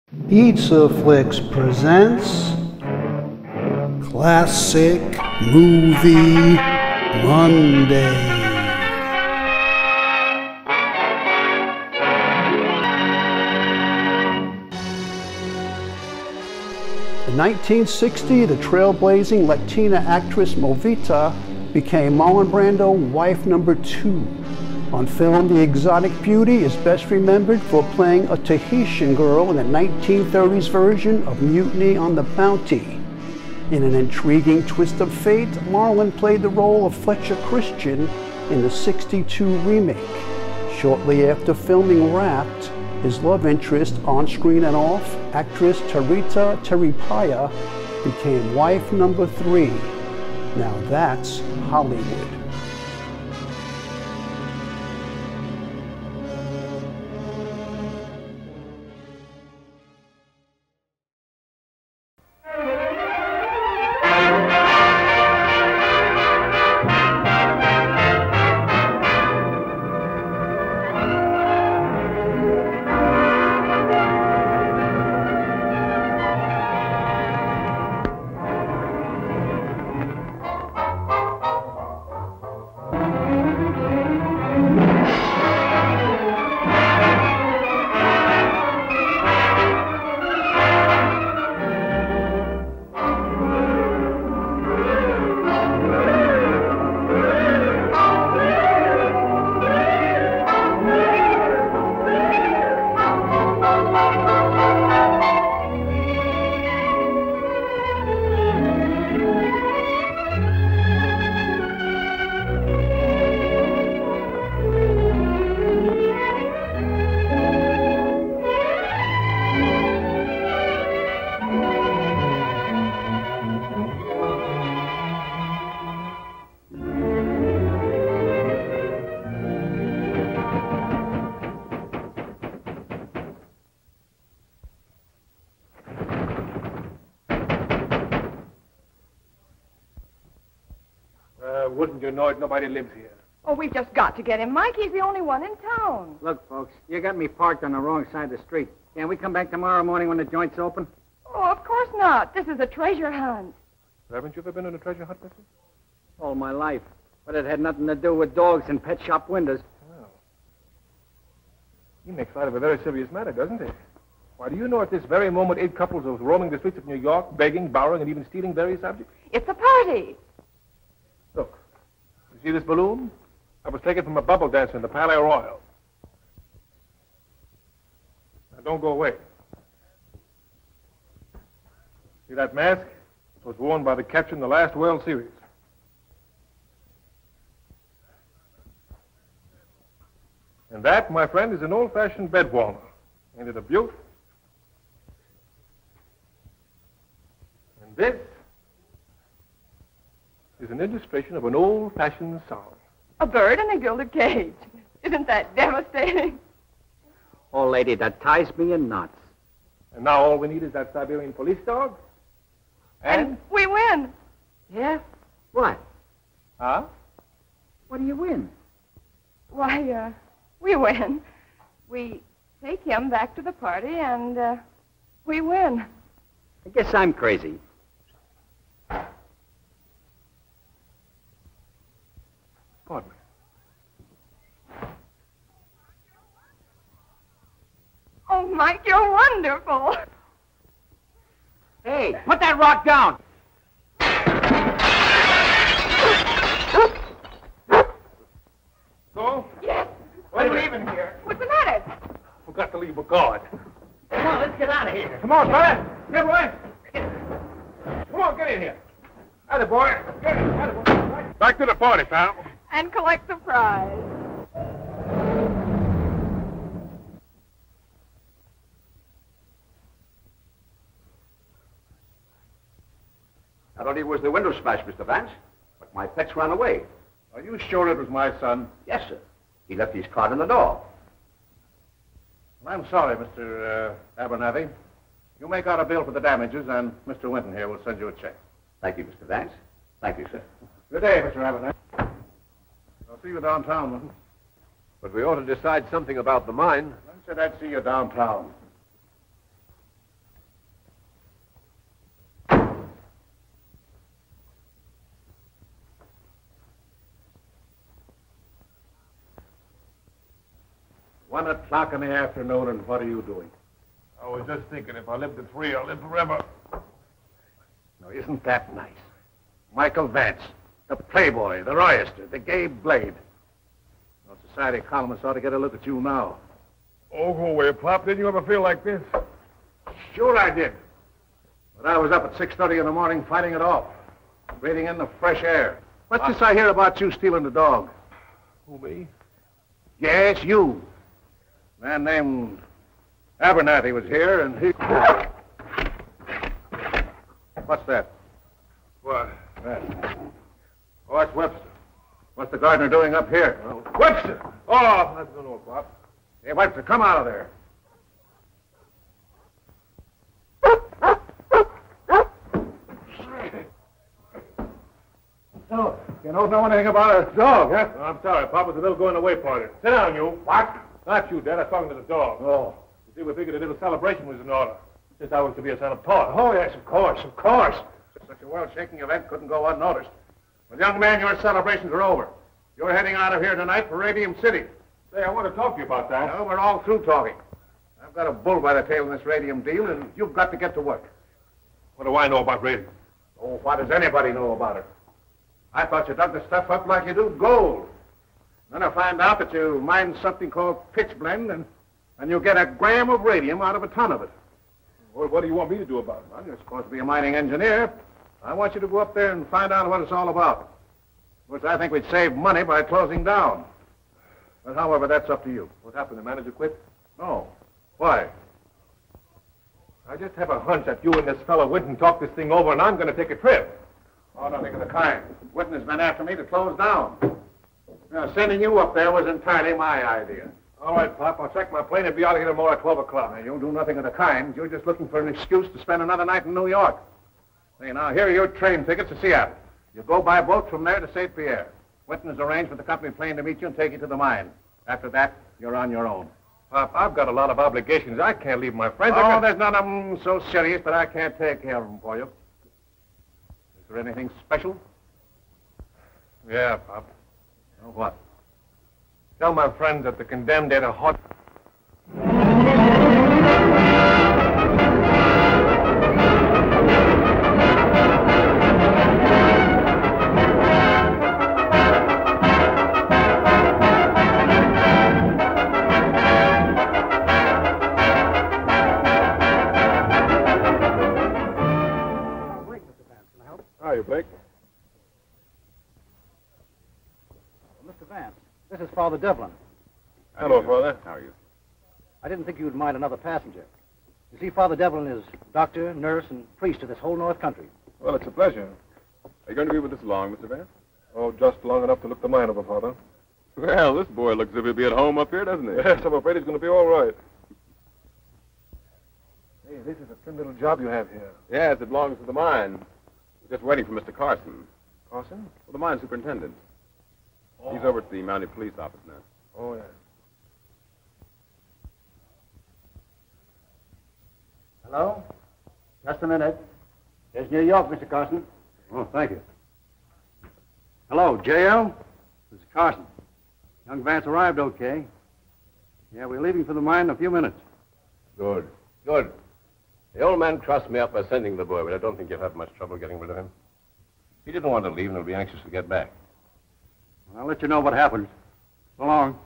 Pizza Flicks presents Classic Movie Monday. In 1960, the trailblazing Latina actress Movita became Marlon Brando wife number 2. On film, the exotic beauty is best remembered for playing a Tahitian girl in the 1930s version of Mutiny on the Bounty. In an intriguing twist of fate, Marlon played the role of Fletcher Christian in the '62 remake. Shortly after filming Wrapped, his love interest, on screen and off, actress Tarita Teripaya, became wife number 3. Now that's Hollywood. Wouldn't you know it? Nobody lives here. Oh, we've just got to get him, Mike. He's the only one in town. Look, folks, you got me parked on the wrong side of the street. Can't we come back tomorrow morning when the joint's open? Oh, of course not. This is a treasure hunt. Haven't you ever been on a treasure hunt, mister? All my life. But it had nothing to do with dogs and pet shop windows. Well, he makes light of a very serious matter, doesn't he? Why, do you know at this very moment 8 couples are roaming the streets of New York, begging, borrowing, and even stealing various objects? It's a party. Look, you see this balloon? I was taken from a bubble dancer in the Palais Royal. Now, don't go away. See that mask? It was worn by the catcher in the last World Series. And that, my friend, is an old-fashioned bed warmer. Ain't it a beaut? And this is an illustration of an old-fashioned song. A bird in a gilded cage. Isn't that devastating? Oh, lady, that ties me in knots. And now all we need is that Siberian police dog. And we win. Yeah? What? Huh? What do you win? Why, we win. We take him back to the party, and, we win. I guess I'm crazy. Pardon me. Oh, Mike, you're wonderful. Hey, put that rock down. Go? Yes. Why are you leaving here? What's the matter? Forgot to leave a guard. Come on, let's get out of here. Come on, fella. Get away. Come on, get in here. Atta boy. Get in. Atta boy. Back to the party, pal. And collect the prize. Not only was the window smashed, Mr. Vance, but my pets ran away. Are you sure it was my son? Yes, sir. He left his card on the door. Well, I'm sorry, Mr. Abernathy. You make out a bill for the damages, and Mr. Winton here will send you a check. Thank you, Mr. Vance. Thank you, sir. Good day, Mr. Abernathy. I'll see you downtown, Winton. But we ought to decide something about the mine. I said I'd see you downtown. 1 o'clock in the afternoon, and what are you doing? I was just thinking, if I live to 3, I'll live forever. Now, isn't that nice? Michael Vance, the playboy, the royster, the gay blade. Well, society columnists ought to get a look at you now. Oh, go away, Pop. Didn't you ever feel like this? Sure I did. But I was up at 6:30 in the morning fighting it off, breathing in the fresh air. What's this I hear about you stealing the dog? Who, me? Yes, you. A man named Abernathy was here, and he... What's that? What? That. Oh, that's Webster. What's the gardener doing up here? Oh, Webster! Oh, that's no, no, Pop. Hey, Webster, come out of there. So, you don't know anything about a dog, huh? No, I'm sorry, Pop. It's a little going-away party. Sit down, you. What? Not you, Dad. I was talking to the dog. Oh. You see, we figured a little celebration was in order. Since I was to be a son of Paul. Oh, yes, of course, of course. Such a world-shaking event couldn't go unnoticed. But, young man, your celebrations are over. You're heading out of here tonight for Radium City. Say, I want to talk to you about that. No, we're all through talking. I've got a bull by the tail in this radium deal, and you've got to get to work. What do I know about radium? Oh, what does anybody know about it? I thought you dug the stuff up like you do gold. Then I find out that you mine something called pitchblende, and you get a gram of radium out of a ton of it. Well, what do you want me to do about it? Well, you're supposed to be a mining engineer. I want you to go up there and find out what it's all about. Of course, I think we'd save money by closing down. But however, that's up to you. What happened? The manager quit? No. Why? I just have a hunch that you and this fellow went and talked this thing over, and I'm going to take a trip. Oh, nothing of the kind. Whitten has been after me to close down. Now, sending you up there was entirely my idea. All right, Pop. I'll check my plane and be out of here tomorrow at 12 o'clock. Now, you'll do nothing of the kind. You're just looking for an excuse to spend another night in New York. Say, now, here are your train tickets to Seattle. You go by boat from there to St. Pierre. Whitten has arranged for the company plane to meet you and take you to the mine. After that, you're on your own. Pop, I've got a lot of obligations. I can't leave my friends. Oh, there's none of them so serious that I can't take care of them for you. Is there anything special? Yeah, Pop. Oh, what? Tell my friends that the condemned ate a hot... Hiya, Blake. Mr. Vance, this is Father Devlin. Hello, Father. How are you? I didn't think you would mind another passenger. You see, Father Devlin is doctor, nurse, and priest of this whole North Country. Well, it's a pleasure. Are you going to be with us long, Mr. Vance? Oh, just long enough to look the mine over, Father. Well, this boy looks as if he'll be at home up here, doesn't he? Yes, I'm afraid he's going to be all right. Hey, this is a thin little job you have here. Yes, it belongs to the mine. We're just waiting for Mr. Carson. Carson? Well, the mine superintendent. Oh. He's over at the mounted police office now. Oh, yeah. Hello? Just a minute. Here's New York, Mr. Carson. Oh, thank you. Hello, J.L.? This is Carson. Young Vance arrived okay. Yeah, we're leaving for the mine in a few minutes. Good. Good. The old man crossed me up by sending the boy, but I don't think you'll have much trouble getting rid of him. He didn't want to leave, and he'll be anxious to get back. I'll let you know what happens. So long.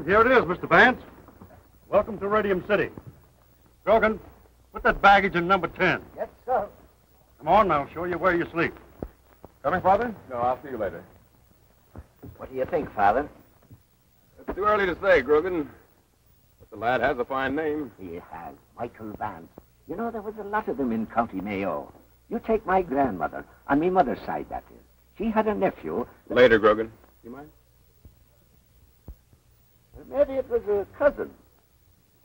Well, here it is, Mr. Vance. Welcome to Radium City. Grogan, put that baggage in number 10. Yes, sir. Come on, I'll show you where you sleep. Coming, Father? No, I'll see you later. What do you think, Father? It's too early to say, Grogan. But the lad has a fine name. He has. Michael Vance. You know, there was a lot of them in County Mayo. You take my grandmother, on me mother's side, that is. She had a nephew. Later, Grogan. You mind? Maybe it was a cousin.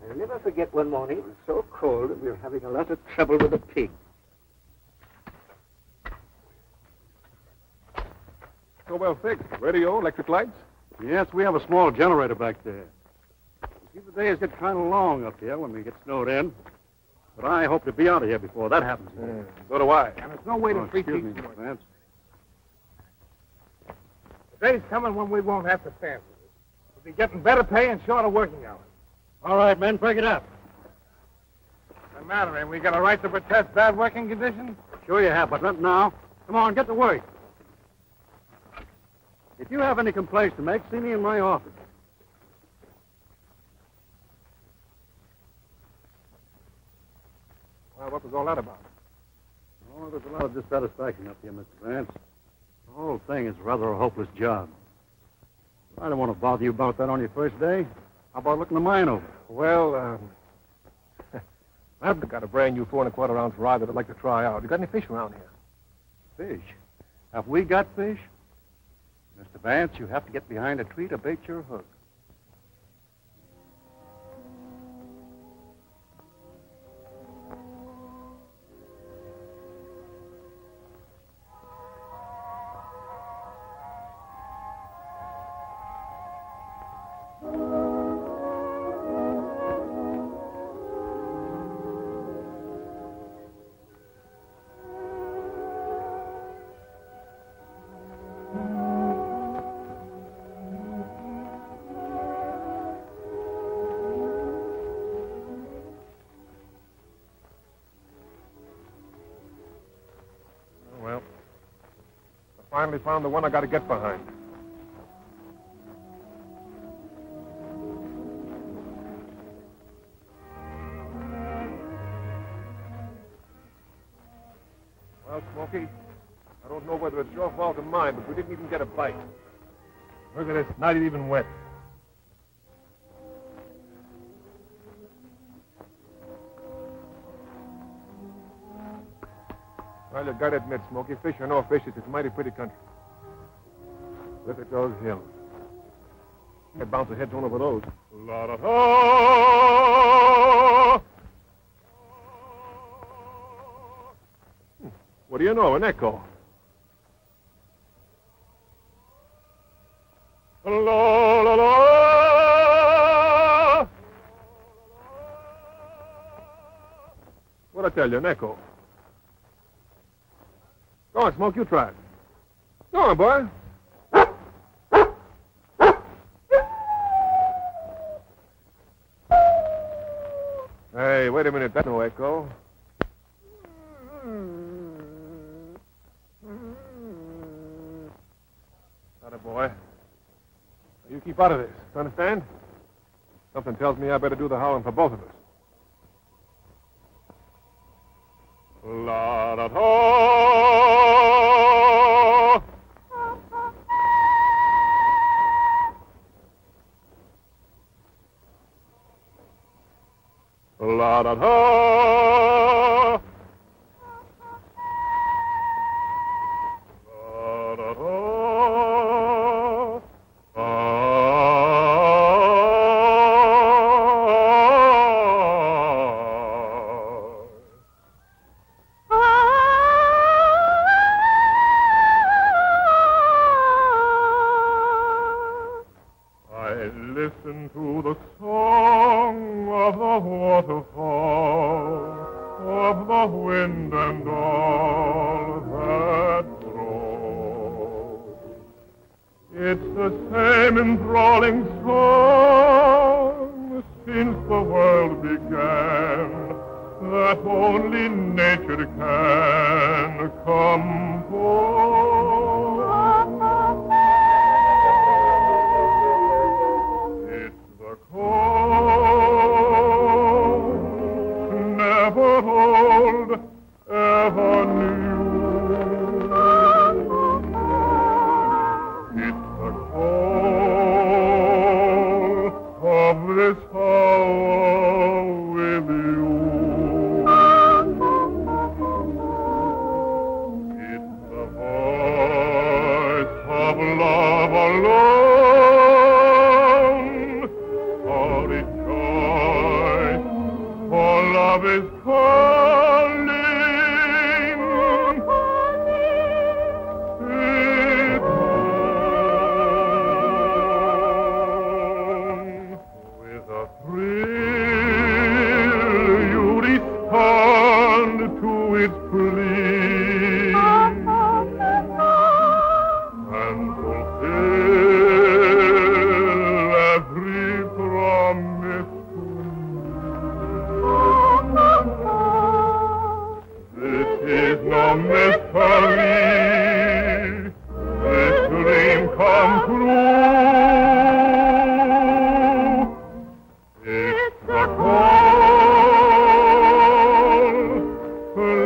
I'll never forget one morning, it was so cold that we were having a lot of trouble with a pig. So well fixed. Radio, electric lights? Yes, we have a small generator back there. You see, the days get kind of long up here when we get snowed in. But I hope to be out of here before that happens. So do I. And there's no way to treat excuse these me, boys. Vance. The day's coming when we won't have to stand for this. We'll be getting better pay and shorter working hours. All right, men, break it up. What's the matter, ain't we got a right to protest bad working conditions? Sure you have, but not now. Come on, get to work. If you have any complaints to make, see me in my office. Well, what was all that about? Oh, there's a lot of dissatisfaction up here, Mr. Vance. The whole thing is rather a hopeless job. I don't want to bother you about that on your first day. How about looking the mine over? Well, I've got a brand new 4 1/4 ounce rod that I'd like to try out. You got any fish around here? Fish? Have we got fish? Mr. Vance, you have to get behind a tree to bait your hook. Well, I finally found the one I got to get behind. Well, Smokey, I don't know whether it's your fault or mine, but we didn't even get a bite. Look at this, not even wet. Well, you gotta admit, Smokey, fish or no fish, it's a mighty pretty country. Look at those hills. I'd bounce a head on over those. La-da-da! What do you know, an echo? La-la-la! What'd I tell you, an echo? Go on, Smoke, you try it. Go on, boy. Hey, wait a minute. That's no echo. Atta boy. You keep out of this. Understand? Something tells me I better do the howling for both of us. La-da-da! La-da-da! Listen to the song of the waterfall, of the wind and all that grows. It's the same enthralling song since the world began, that only nature can compose. It's the call ever hold, ever knew. It's the call of this hour with you. It's the voice of love alone, for rejoice, for love is calling. It's home. With a thrill you respond to its plea and fulfill every promise to me. This is no mystery. This dream come true. It's the call.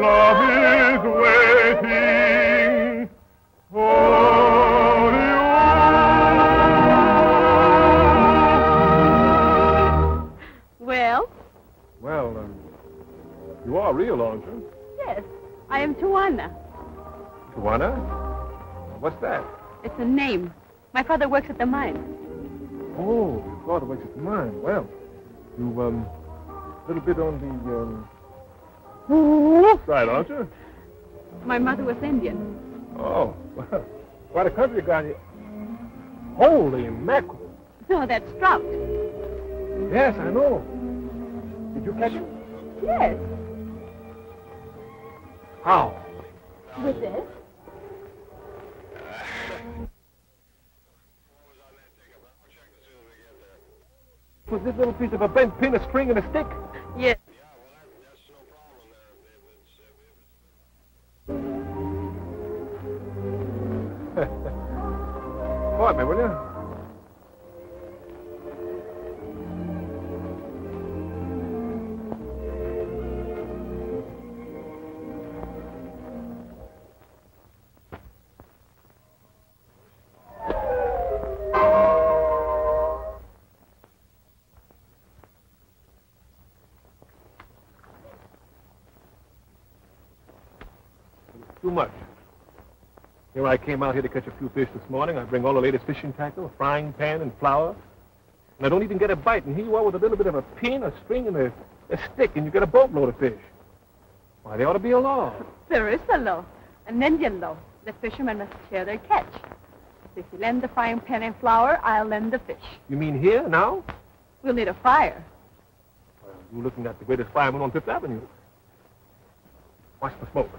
Love is waiting for you. Well, Well, you are real, aren't you? yes, I am Tawana. Tawana? What's that? It's a name. My father works at the mine. Oh, your father works at the mine. Well, you, a little bit on the, side, aren't you? My mother was Indian. Oh, well, quite a country guy. Holy mackerel. No, that's trout. Yes, I know. Did you catch him? Yes. How? With this? Was this little piece of a bent pin, a string, and a stick? Yes. Pardon me, will you? Too much. Here I came out here to catch a few fish this morning. I bring all the latest fishing tackle, a frying pan, and flour. And I don't even get a bite. And here you are with a little bit of a pin, a string, and a stick, and you get a boatload of fish. Why, there ought to be a law. There is a law, an Indian law. The fishermen must share their catch. If you lend the frying pan and flour, I'll lend the fish. You mean here, now? We'll need a fire. Well, you're looking at the greatest fireman on Fifth Avenue. Watch the smoke.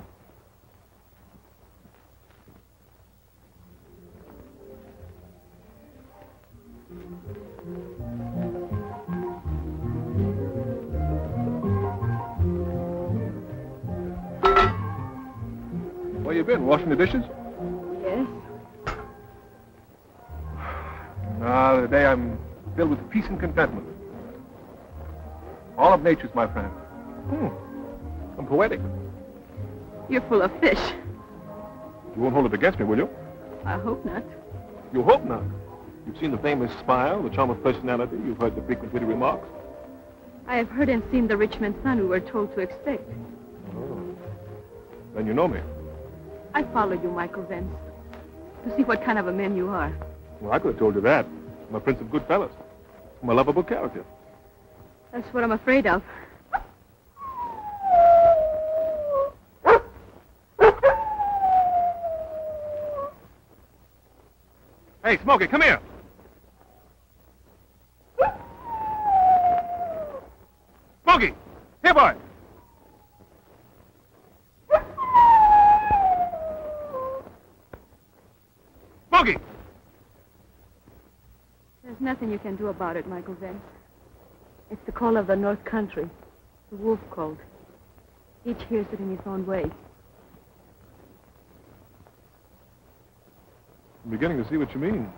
Where you been? Washing the dishes? Yes. Today I'm filled with peace and contentment. All of nature's my friend. I'm poetic. You're full of fish. You won't hold it against me, will you? I hope not. You hope not. You've seen the famous smile, the charm of personality. You've heard the frequent witty remarks. I have heard and seen the rich man's son we were told to expect. Oh. Then you know me. I follow you, Michael Vance, to see what kind of a man you are. Well, I could have told you that. I'm a prince of good fellas. I'm a lovable character. That's what I'm afraid of. Hey, Smokey, come here. Smokey! Here, boy! Smokey! There's nothing you can do about it, Michael Vance. It's the call of the North Country, the wolf call. Each hears it in his own way. I'm beginning to see what you mean.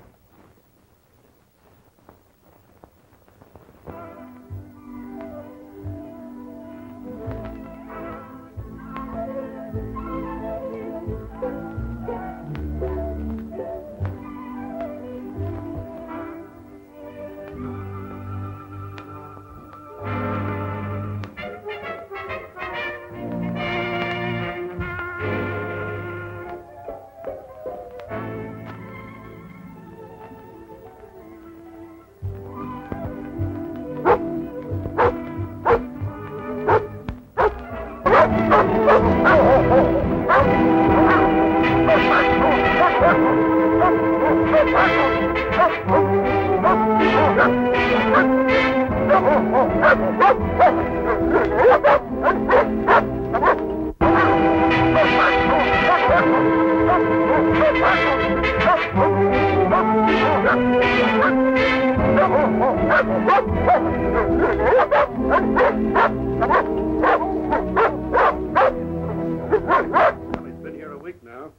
Well, he's been here a week now.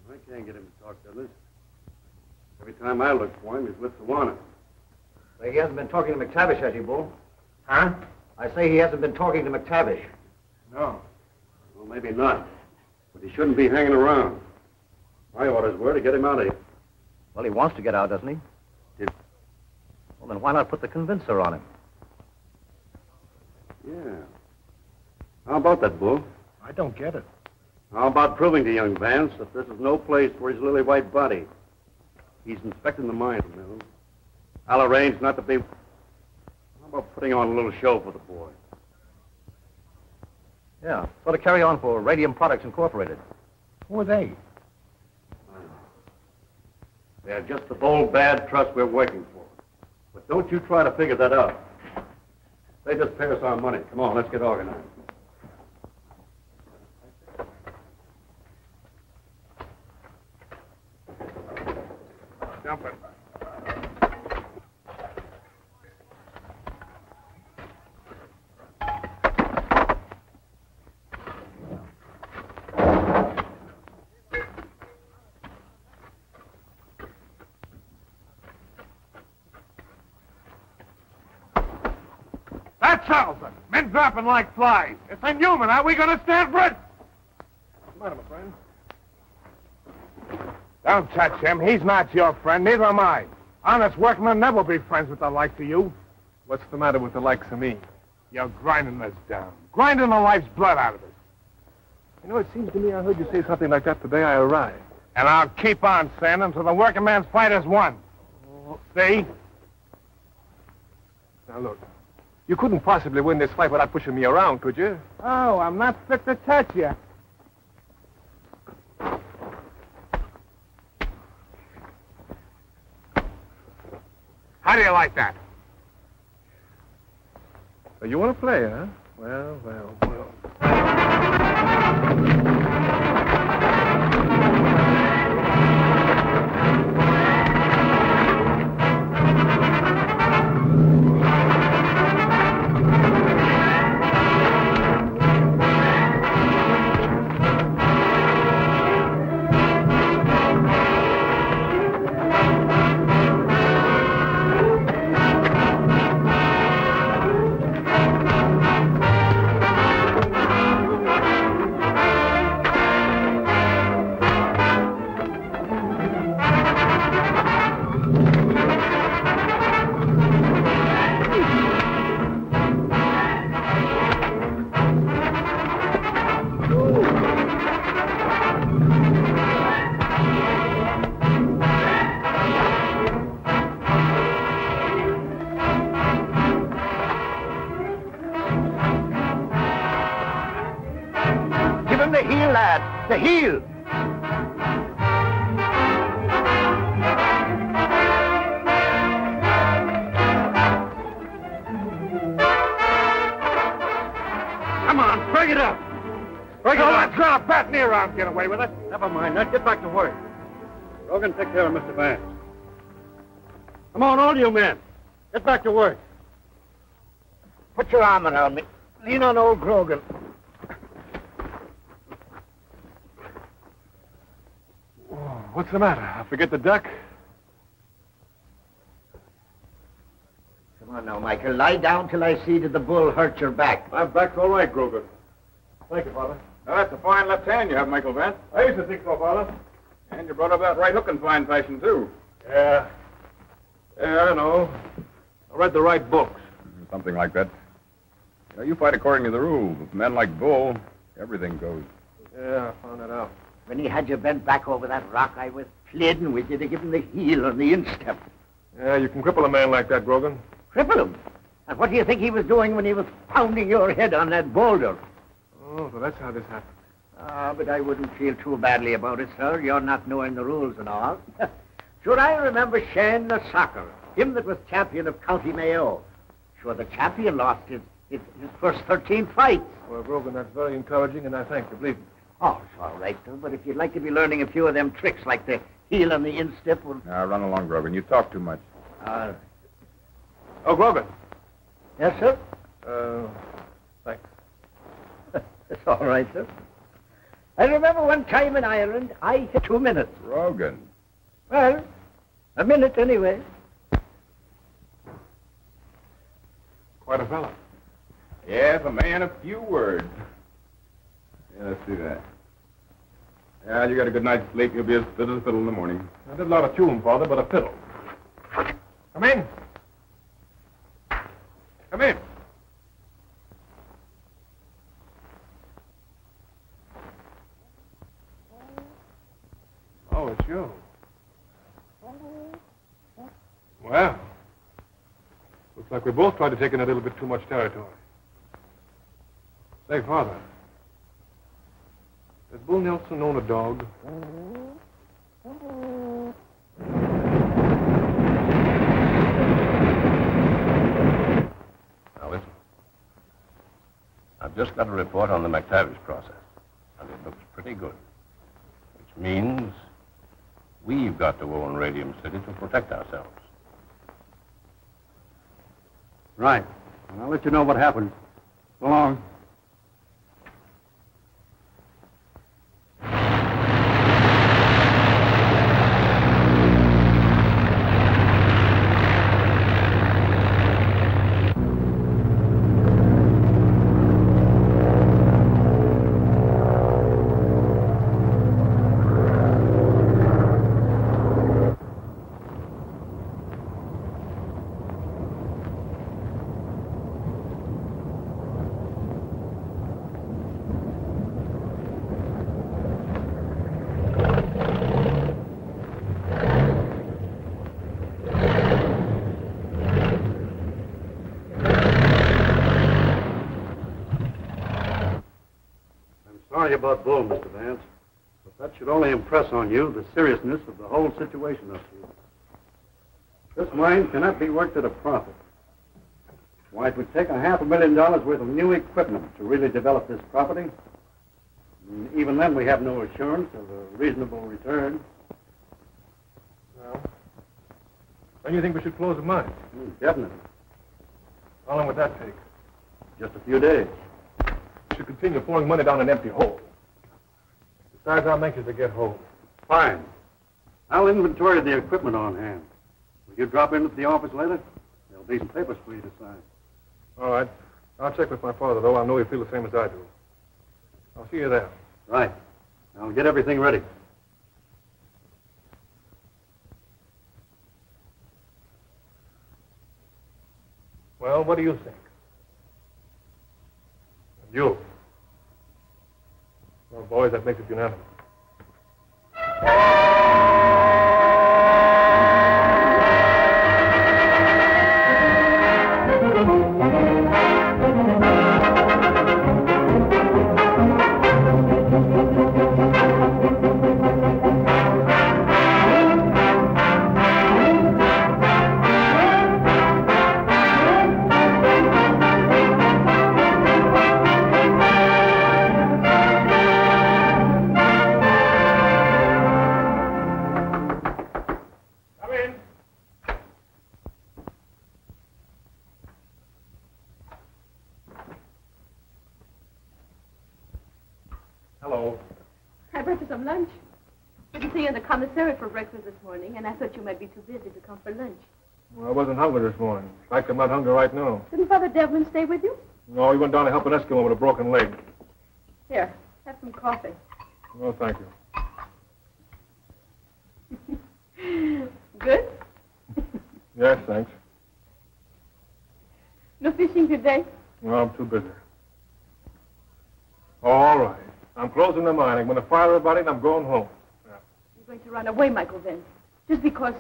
I can't get him to talk to us. Every time I look for him, he's with Sawana. Say he hasn't been talking to McTavish, has he, Bull? Huh? I say he hasn't been talking to McTavish. No. Well, maybe not. But he shouldn't be hanging around. My orders were to get him out of here. Well, he wants to get out, doesn't he? Well, then why not put the convincer on him? Yeah. How about that, Bull? I don't get it. How about proving to young Vance that this is no place for his lily white body? He's inspecting the mine, Mills. I'll arrange not to be... How about putting on a little show for the boy? Yeah, sort of carry on for Radium Products Incorporated. Who are they? They're just the bold, bad trust we're working for. But don't you try to figure that out. They just pay us our money. Come on, let's get organized. Jump it. That settles it. Men dropping like flies. It's inhuman. Are we going to stand for it? What's the matter, my friend? Don't touch him. He's not your friend. Neither am I. Honest workmen never be friends with the likes of you. What's the matter with the likes of me? You're grinding us down. Grinding the life's blood out of us. You know, it seems to me I heard you say something like that the day I arrived. And I'll keep on saying until the working man's fight is won. See? Now, look. You couldn't possibly win this fight without pushing me around, could you? Oh, I'm not fit to touch you. How do you like that? So you want to play, huh? Well, well, well. The heel! Come on, break it up! Break it up! Let's go a bat near around, get away with it. Never mind, now get back to work. Rogan, take care of Mr. Vance. Come on, all you men. Get back to work. Put your arm around me. Lean on old Grogan. What's the matter? I forget the duck? Come on now, Michael. Lie down till I see that the bull hurt your back. My back's all right, Grogan. Thank you, Father. Now, that's a fine left hand you have, Michael Vance. I used to think so, Father. And you brought up that right hook in fine fashion, too. Yeah. Yeah, I know. I read the right books. Something like that. You know, you fight according to the rules. With men like Bull, everything goes. Yeah, I found that out. When he had you bent back over that rock, I was pleading with you to give him the heel on the instep. Yeah, you can cripple a man like that, Grogan. Cripple him? And what do you think he was doing when he was pounding your head on that boulder? Oh, so that's how this happened. But I wouldn't feel too badly about it, sir. You're not knowing the rules and all. Sure, I remember Shane the soccer, him that was champion of County Mayo. Sure, the champion lost his first 13 fights. Well, Grogan, that's very encouraging, and I thank you, believe me. Oh, it's all right, sir, but if you'd like to be learning a few of them tricks like the heel and the instep, well... Now, run along, Grogan. You talk too much. All right. Oh, Grogan. Yes, sir? Thanks. That's all right, sir. I remember one time in Ireland, I hit 2 minutes. Grogan. Well, a minute anyway. Quite a fellow. Yes, a man of few words. Yeah, let's see that. Yeah, you got a good night's sleep. You'll be as fit as a fiddle in the morning. I did a lot of tune, Father, but a fiddle. Come in. Come in. Oh, it's you. Well, looks like we both tried to take in a little bit too much territory. Say, Father, does Bull Nelson own a dog? Now, listen. I've just got a report on the McTavish process, and it looks pretty good. Which means we've got to own Radium City to protect ourselves. Right. And I'll let you know what happens. So long. Sorry about Bull, Mr. Vance, but that should only impress on you the seriousness of the whole situation up here. This mine cannot be worked at a profit. Why, it would take $500,000 worth of new equipment to really develop this property. And even then, we have no assurance of a reasonable return. Well, when do you think we should close the mine? Definitely. How long would that take? Just a few days. We should continue pouring money down an empty hole. Besides, I'm anxious to get home. Fine. I'll inventory the equipment on hand. Will you drop in at the office later? There'll be some papers for you to sign. All right. I'll check with my father, though. I know he'll feel the same as I do. I'll see you there. Right. I'll get everything ready. Well, what do you think? And you? Well, boys, that makes it unanimous. Hello. I brought you some lunch. Didn't see you in the commissary for breakfast this morning, and I thought you might be too busy to come for lunch. Well, I wasn't hungry this morning. In fact, I'm not hungry right now. Didn't Father Devlin stay with you? No, he went down to help an Eskimo with a broken leg. Here, have some coffee. Oh, thank you. Good? Yes, thanks. No fishing today? Well, I'm too busy. All right. I'm closing the mine. I'm going to fire everybody, and I'm going home. Yeah. You're going to run away, Michael Vance. Just because...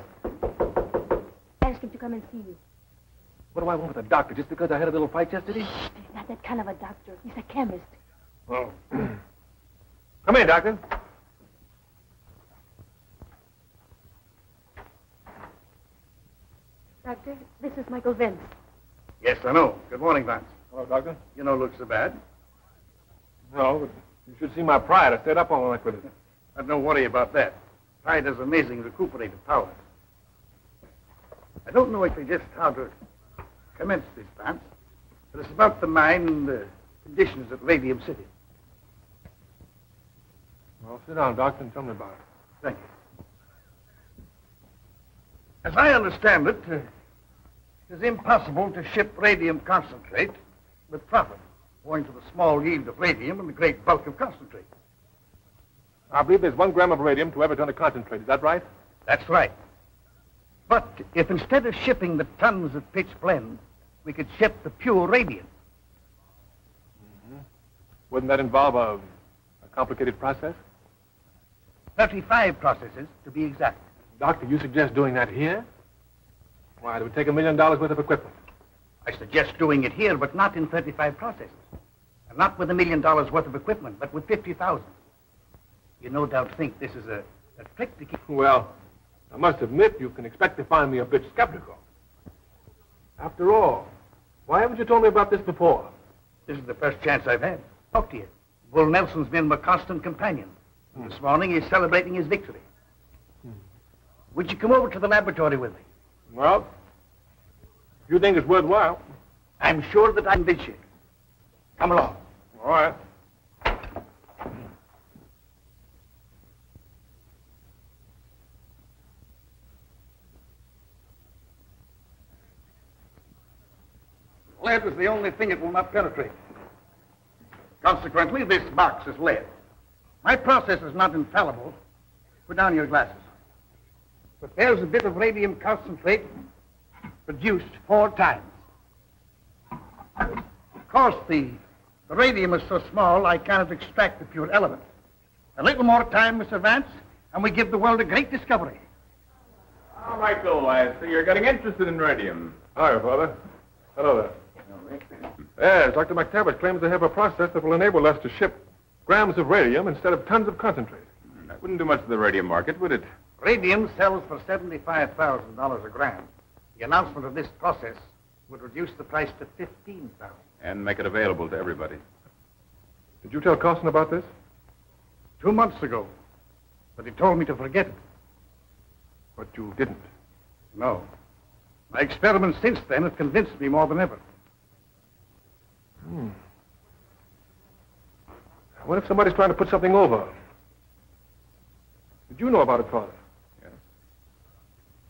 Ask him to come and see you. What do I want with a doctor? Just because I had a little fight yesterday? He's not that kind of a doctor. He's a chemist. Oh. Come in, Doctor. Doctor, this is Michael Vince. Yes, I know. Good morning, Vance. Hello, Doctor. You don't look so bad. No, but you should see my pride. I stayed up all night with it. Don't worry about that. Pride has amazing recuperative powers. I don't know exactly just how to commence this, Vance, but it's about the mine and the conditions at Radium City. Well, sit down, Doctor, and tell me about it. Thank you. As I understand it, it is impossible to ship radium concentrate with profit, owing to the small yield of radium and the great bulk of concentrate. I believe there's 1 gram of radium to every ton of concentrate. Is that right? That's right. But if instead of shipping the tons of pitch blende, we could ship the pure radium. Mm-hmm. Wouldn't that involve a complicated process? 35 processes, to be exact. Doctor, you suggest doing that here? Why, it would take $1 million worth of equipment. I suggest doing it here, but not in 35 processes. And not with $1 million worth of equipment, but with 50,000. You no doubt think this is a trick to keep... Well, I must admit you can expect to find me a bit skeptical. After all, why haven't you told me about this before? This is the first chance I've had. Talk to you. Bull Nelson's been my constant companion. This morning he's celebrating his victory. Would you come over to the laboratory with me? Well, if you think it's worthwhile. I'm sure that I convince you. Come along. All right. Lead is the only thing it will not penetrate. Consequently, this box is lead. My process is not infallible. Put down your glasses. But there's a bit of radium concentrate produced 4 times. Of course, the radium is so small, I cannot extract the pure element. A little more time, Mr. Vance, and we give the world a great discovery. Oh, Michael, I see you're getting interested in radium. Hi, Father. Hello there. Yes, Dr. McTavish claims they have a process that will enable us to ship grams of radium instead of tons of concentrate. That wouldn't do much to the radium market, would it? Radium sells for $75,000 a gram. The announcement of this process would reduce the price to $15,000. And make it available to everybody. Did you tell Carson about this? 2 months ago. But he told me to forget it. But you didn't. No. My experiments since then have convinced me more than ever. What if somebody's trying to put something over? Did you know about it, Father? Yes.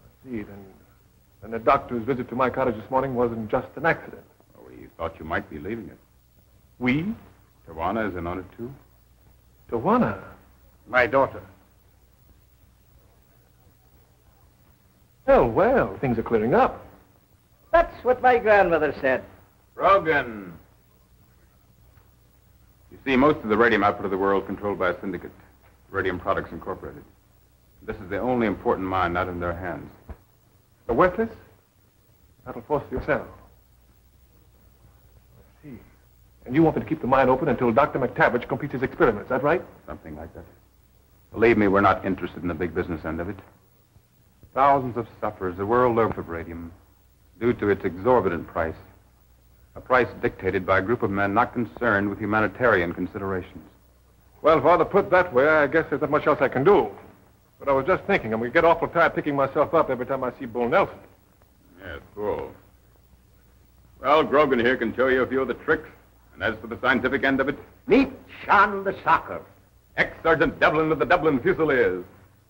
I see. Then the doctor's visit to my cottage this morning wasn't just an accident. Oh, we thought you might be leaving it. We? Tawana is in on it, too. Tawana? My daughter. Well, things are clearing up. That's what my grandmother said. Brogan. You see, most of the radium output of the world is controlled by a syndicate, Radium Products Incorporated. This is the only important mine not in their hands. The worthless? That'll force you to sell. I see. And you want me to keep the mine open until Dr. McTavish completes his experiments, is that right? Something like that. Believe me, we're not interested in the big business end of it. Thousands of sufferers the world over for radium due to its exorbitant price. A price dictated by a group of men not concerned with humanitarian considerations. Well, Father, put that way, I guess there's not much else I can do. But I was just thinking, I'm going to get awful tired picking myself up every time I see Bull Nelson. Yes, Bull. Well, Grogan here can show you a few of the tricks. And as for the scientific end of it... Meet Sean the Soccer. Ex-Sergeant Devlin of the Dublin Fusiliers.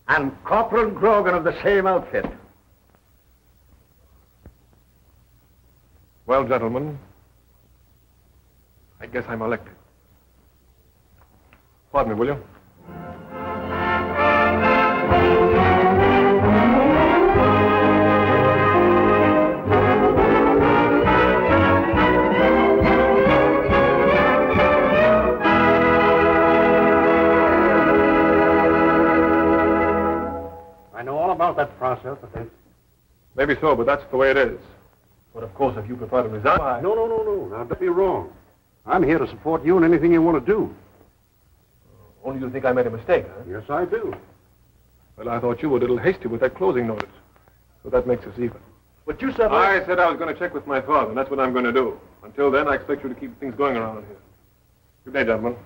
And Corporal Grogan of the same outfit. Well, gentlemen, I guess I'm elected. Pardon me, will you? I know all about that process, I think. Maybe so, but that's the way it is. But of course, if you prefer to resign... No. Now, don't be wrong. I'm here to support you in anything you want to do. Only you think I made a mistake, huh? Yes, I do. Well, I thought you were a little hasty with that closing notice. So that makes us even. But you said... I said I was going to check with my father, and that's what I'm going to do. Until then, I expect you to keep things going around here. Good day, gentlemen.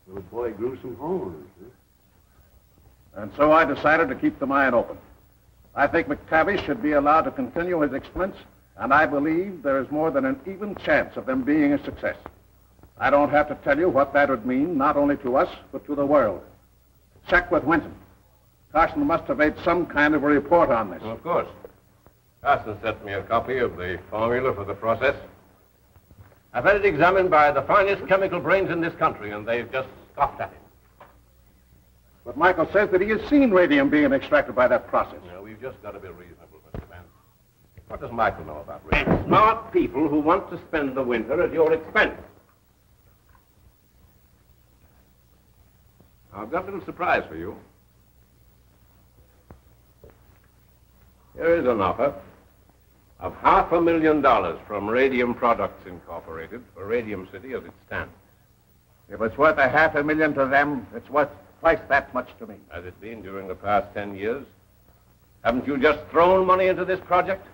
The boy grew some horns, huh? And so I decided to keep the mine open. I think McTavish should be allowed to continue his experiments, and I believe there is more than an even chance of them being a success. I don't have to tell you what that would mean, not only to us, but to the world. Check with Winton. Carson must have made some kind of a report on this. Well, of course. Carson sent me a copy of the formula for the process. I've had it examined by the finest chemical brains in this country, and they've just scoffed at it. But Michael says that he has seen radium being extracted by that process. No, we've just got to be reasonable, Mr. Vance. What does Michael know about radium? Smart people who want to spend the winter at your expense. I've got a little surprise for you. Here is an offer of $500,000 from Radium Products Incorporated for Radium City as it stands. If it's worth $500,000 to them, it's worth twice that much to me. Has it been during the past 10 years? Haven't you just thrown money into this project?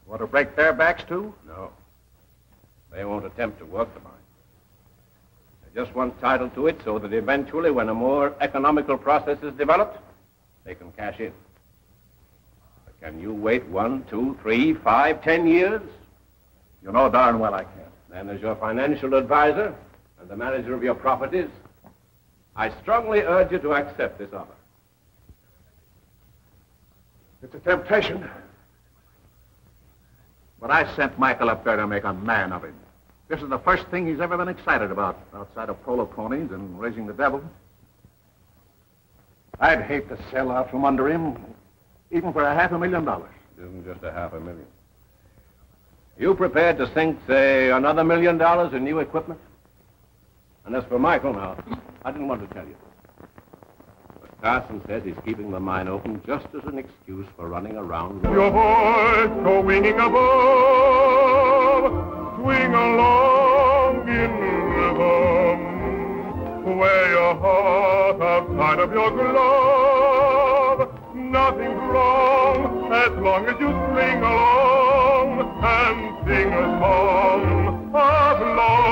Want to break their backs, too? No. They won't attempt to work the mine. They just want title to it so that eventually, when a more economical process is developed, they can cash in. But can you wait 1, 2, 3, 5, 10 years? You know darn well I can. Then, as your financial advisor and the manager of your properties, I strongly urge you to accept this offer. It's a temptation. But I sent Michael up there to make a man of him. This is the first thing he's ever been excited about, outside of polo ponies and raising the devil. I'd hate to sell out from under him, even for $500,000. It isn't just $500,000. You prepared to sink, say, another $1 million in new equipment? And as for Michael, now, I didn't want to tell you. But Carson says he's keeping the mine open just as an excuse for running around. Your voice go winging above, swing along in rhythm, wear your heart outside of your glove. Nothing's wrong as long as you string along and sing a song of love.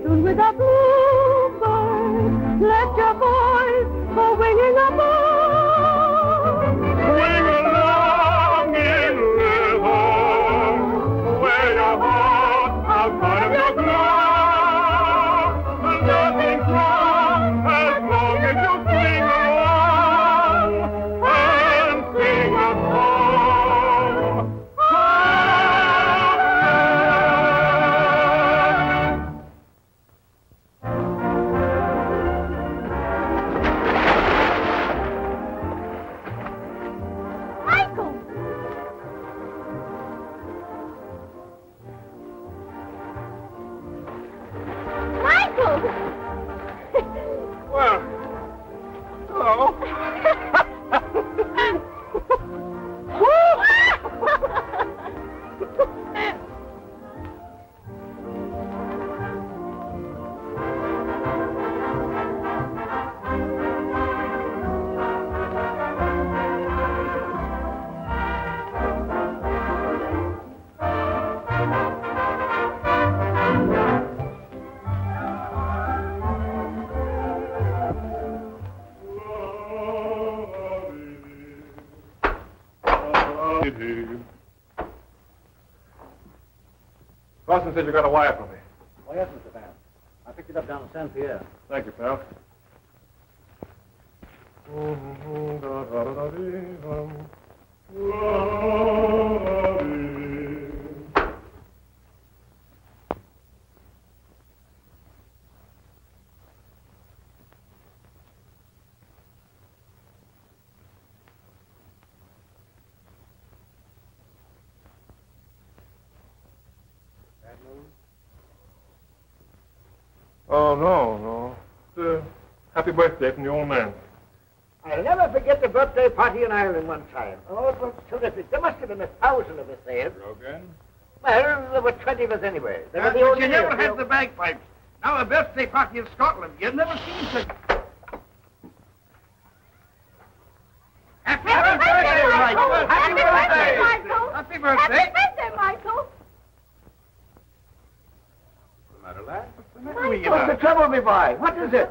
With a bluebird, let your voice go winging above. Swing along in rhythm, wear your heart outside of your glove. Nothing's wrong as long as you sing along and sing a song. Carson said you got a wire for me. Oh, yes, Mr. Vance. I picked it up down in San Pierre. Thank you, pal. Oh, no. It's happy birthday from the old man. I'll never forget the birthday party in Ireland one time. Oh, it was terrific. There must have been 1,000 of us there. Brogan? Well, there were 20 of us anyway. They were the But only you never years, had the bagpipes. Now a birthday party in Scotland. You've never seen such... Happy birthday, Michael! Happy birthday, Michael! Happy birthday! Happy birthday, Michael! What's the matter, lad? What's the trouble, me boy? What is it?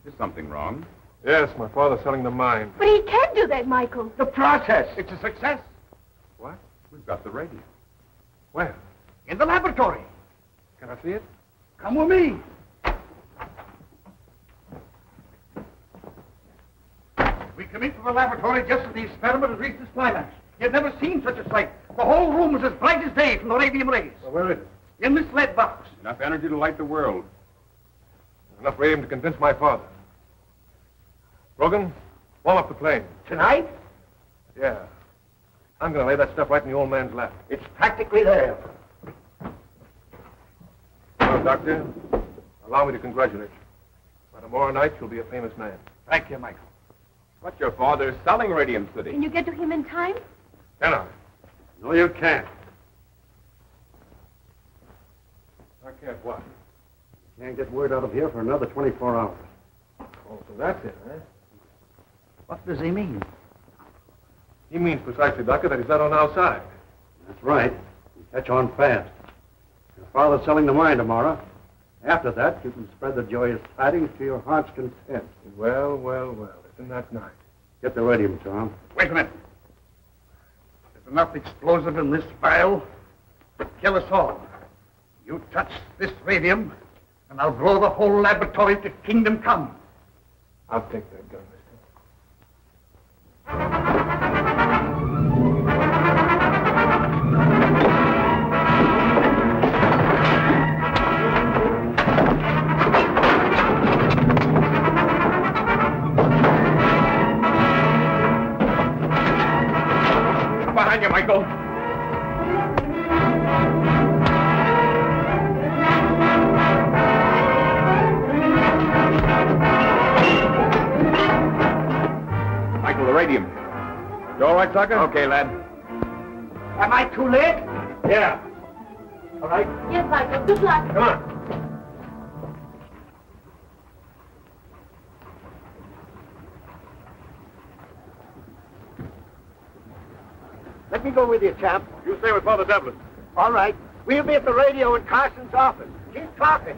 Is something wrong? Yes, my father's selling the mine. But he can't do that, Michael. The process. It's a success. What? We've got the radio. Where? In the laboratory. Can I see it? Come with me. We come into the laboratory just as the experiment has reached its climax. You've never seen such a sight. The whole room was as bright as day from the radium rays. Well, where is it? In this lead box. Enough energy to light the world. Enough radium to convince my father. Brogan, warm up the plane. Tonight? Yeah. I'm going to lay that stuff right in the old man's lap. It's practically there. Well, Doctor, allow me to congratulate you. By tomorrow night, you'll be a famous man. Thank you, Michael. But your father's selling Radium City. Can you get to him in time? Can I? No, you can't. I can't what? Can't get word out of here for another 24 hours. Oh, so that's it, huh? What does he mean? He means precisely, Doctor, that he's not on our side. That's right. You catch on fast. Your father's selling the mine tomorrow. After that, you can spread the joyous tidings to your heart's content. Well. Isn't that nice? Get the radium, Tom. Wait a minute. There's enough explosive in this vial to kill us all. You touch this radium, and I'll blow the whole laboratory to kingdom come. I'll take that gun, mister. Behind you, Michael. Michael, the radium. You all right, Tucker? Okay, lad. Am I too late? Yeah. All right. Yes, Michael. Good luck. Come on. Let me go with you, champ. You stay with Father Devlin. All right. We'll be at the radio in Carson's office. Keep talking.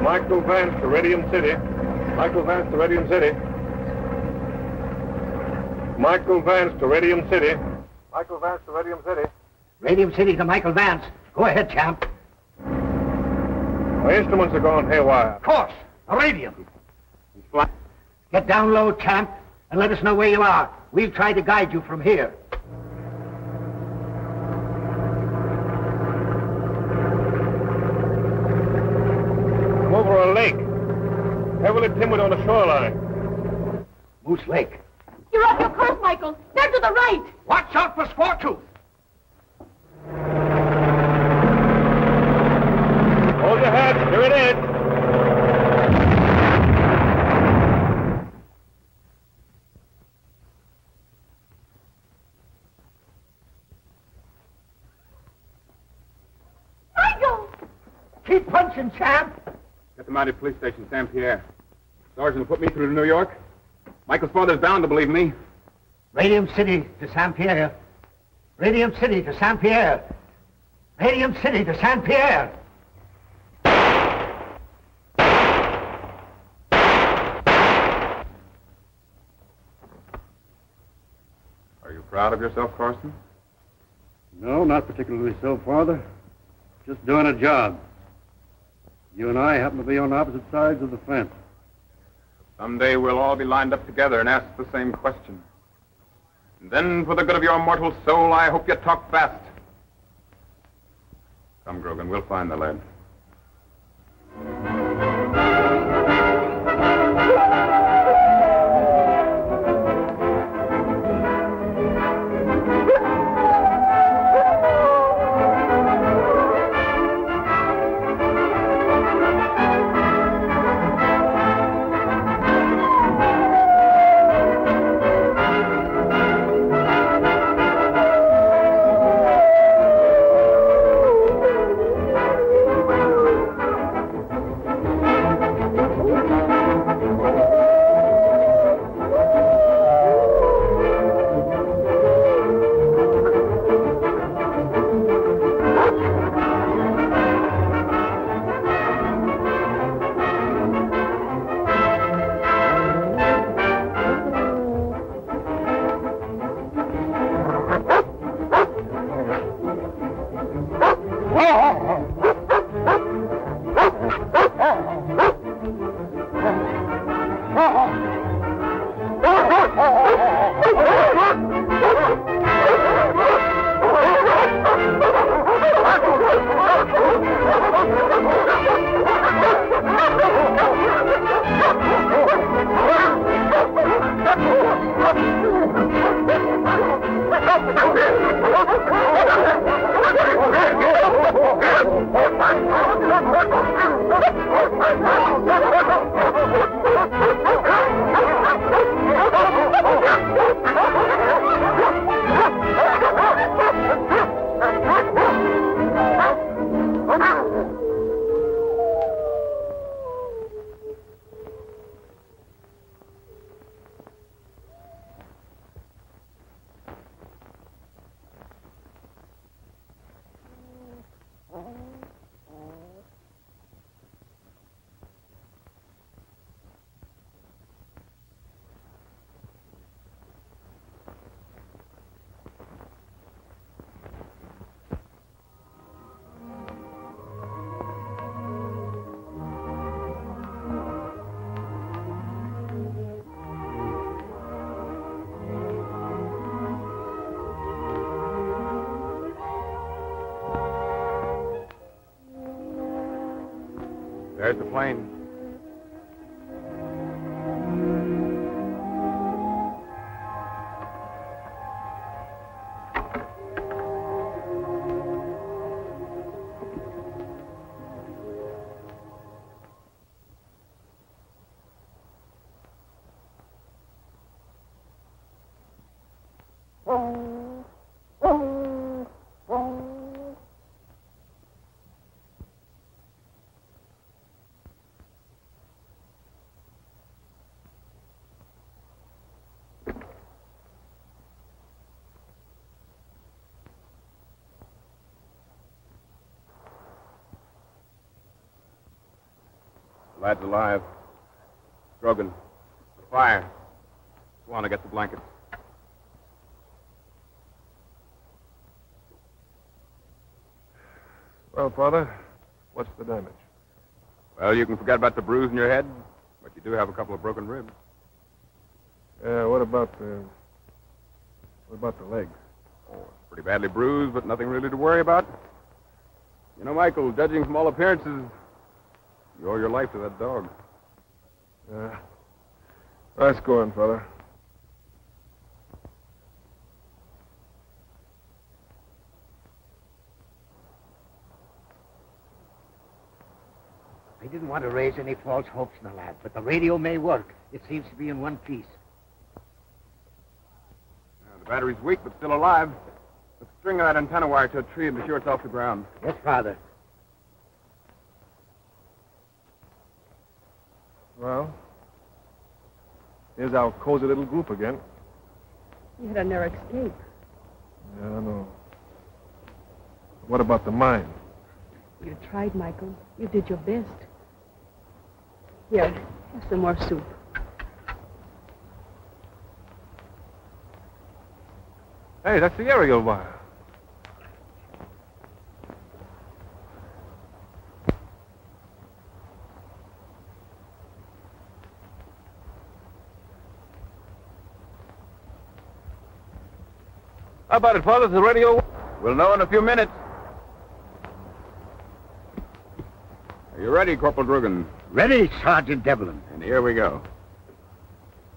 Michael Vance to Radium City. Michael Vance to Radium City. Michael Vance to Radium City. Michael Vance to Radium City. Radium City to Michael Vance. Go ahead, champ. My instruments are going haywire. Of course, a radium. Get down low, champ, and let us know where you are. We'll try to guide you from here. I'm over a lake. Heavily timbered on the shoreline. Moose Lake. You're off your course, Michael. They're to the right. Watch out for Squawtooth. Hold your head. Here it is. Michael! Keep punching, champ. Get them out of police station, St. Pierre. Sergeant will put me through to New York. Michael's father's bound to believe me. Radium City to Saint Pierre. Radium City to Saint Pierre. Radium City to Saint Pierre. Are you proud of yourself, Carson? No, not particularly so, Father. Just doing a job. You and I happen to be on opposite sides of the fence. Someday we'll all be lined up together and ask the same question. And then, for the good of your mortal soul, I hope you talk fast. Come, Grogan, we'll find the lad. There's the plane. Lad's alive. Grogan. Fire. Go on to get the blankets. Well, Father, what's the damage? Well, you can forget about the bruise in your head, but you do have a couple of broken ribs. What about the legs? Oh, it's pretty badly bruised, but nothing really to worry about. You know, Michael, judging from all appearances, you owe your life to that dog. Nice going, fella. I didn't want to raise any false hopes in the lad, but the radio may work. It seems to be in one piece. The battery's weak, but still alive. Let's string that antenna wire to a tree and be sure it's off the ground. Yes, Father. Well, Here's our cozy little group again. You had a narrow escape. Yeah, I know. What about the mine? You tried, Michael. You did your best. Here, have some more soup. Hey, that's the aerial wire. How about it, Father? The radio? We'll know in a few minutes. Are you ready, Corporal Drugan? Ready, Sergeant Devlin. And here we go.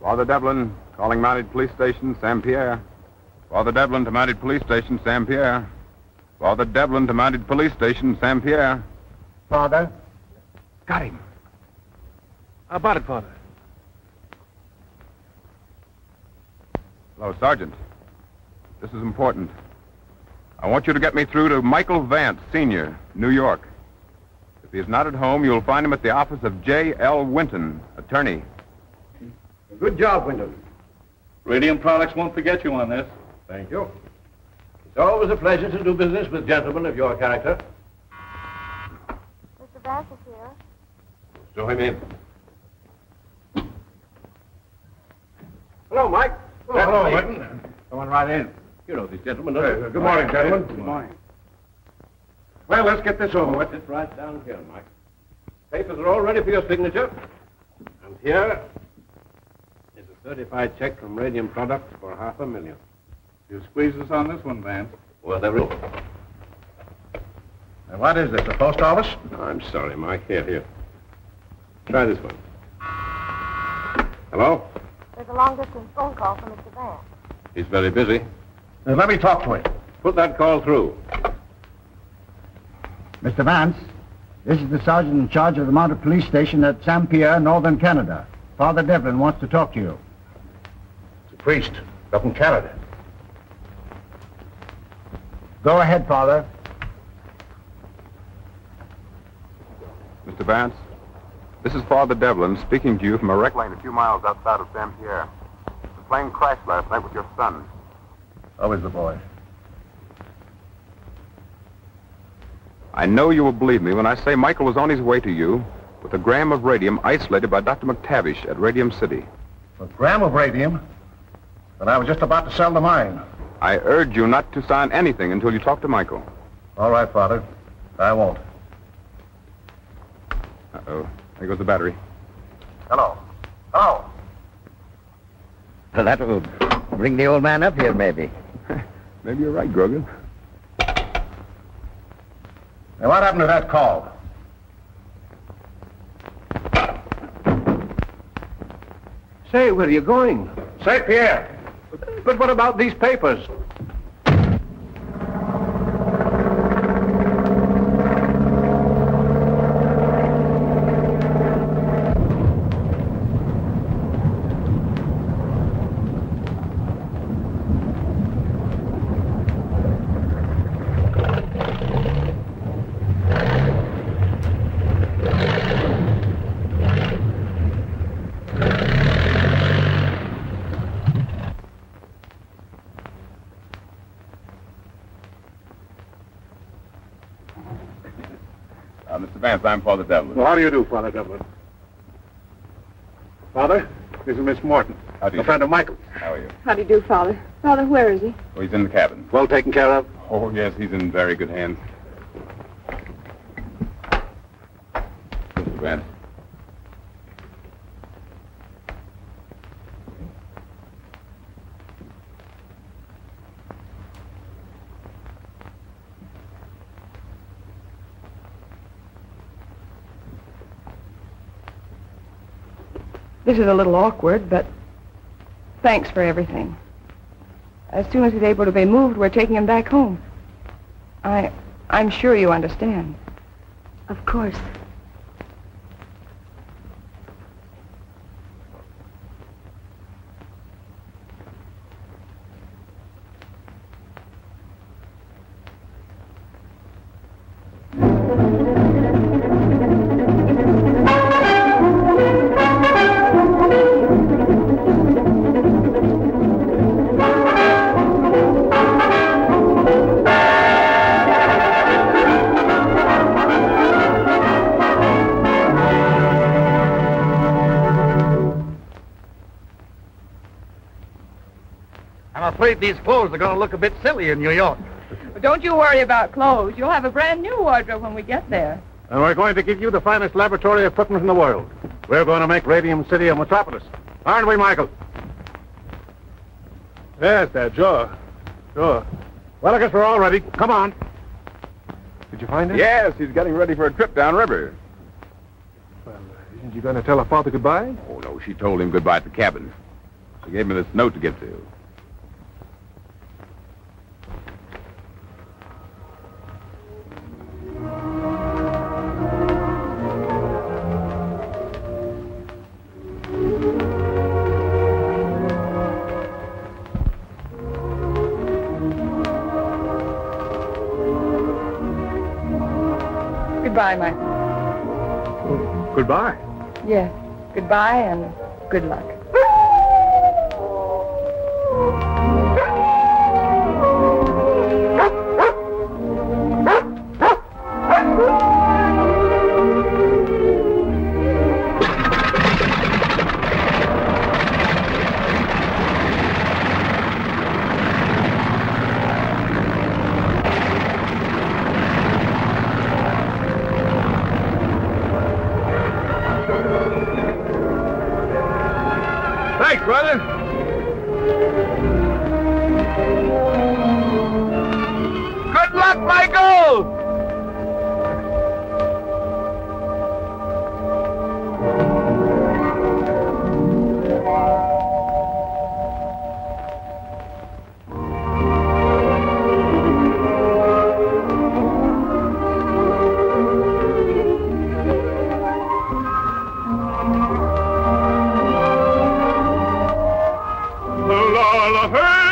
Father Devlin, calling Mounted Police Station, St. Pierre. Father Devlin to Mounted Police Station, St. Pierre. Father Devlin to Mounted Police Station, St. Pierre. Father? Got him. How about it, Father? Hello, Sergeant. This is important. I want you to get me through to Michael Vance, Sr., New York. If he is not at home, you'll find him at the office of J.L. Winton, attorney. Good job, Winton. Radium Products won't forget you on this. Thank you. It's always a pleasure to do business with gentlemen of your character. Mr. Vance is here. Show him in. Hello, Mike. Oh, hello, Winton. Come on right in. You know these gentlemen, don't you? Good morning, gentlemen. Good morning. Well, let's get this over with. Sit right down here, Mike. Papers are all ready for your signature. And here is a certified check from Radium Products for $500,000. You squeezed us on this one, Vance. Well, there is. And what is this, the post office? Oh, I'm sorry, Mike. Here. Try this one. Hello? There's a long-distance phone call from Mr. Vance. He's very busy. Let me talk to him. Put that call through. Mr. Vance, this is the sergeant in charge of the Mounted Police Station at St. Pierre, Northern Canada. Father Devlin wants to talk to you. It's a priest up in Canada. Go ahead, Father. Mr. Vance, this is Father Devlin speaking to you from a wreck lane a few miles outside of St. Pierre. The plane crashed last night with your son. How is the boy? I know you will believe me when I say Michael was on his way to you with a gram of radium isolated by Dr. McTavish at Radium City. A gram of radium? And I was just about to sell the mine. I urge you not to sign anything until you talk to Michael. All right, Father. I won't. Uh-oh. There goes the battery. Hello. Hello. Well, that will bring the old man up here, maybe. Maybe you're right, Grogan. Now, what happened to that call? Say, where are you going? St. Pierre. But what about these papers? Mr. Vance, I'm Father Devlin. Well, how do you do, Father Devlin? Father, this is Miss Morton. How do you A friend of Michael's. How are you? How do you do, Father? Father, where is he? Oh, he's in the cabin. Well taken care of? Oh, yes, he's in very good hands. Mr. Vance. This is a little awkward, but thanks for everything. As soon as he's able to be moved, we're taking him back home. I'm sure you understand. Of course. I'm afraid these clothes are going to look a bit silly in New York. But don't you worry about clothes. You'll have a brand new wardrobe when we get there. And we're going to give you the finest laboratory equipment in the world. We're going to make Radium City a metropolis. Aren't we, Michael? Yes, Dad, sure. Sure. Well, I guess we're all ready. Come on. Did you find him? Yes, he's getting ready for a trip downriver. Well, isn't you going to tell her father goodbye? Oh, no, she told him goodbye at the cabin. She gave me this note to get to. Goodbye, Michael. Goodbye. Yes. Goodbye and good luck. Thanks, brother. Good luck, Michael! La la la, hey!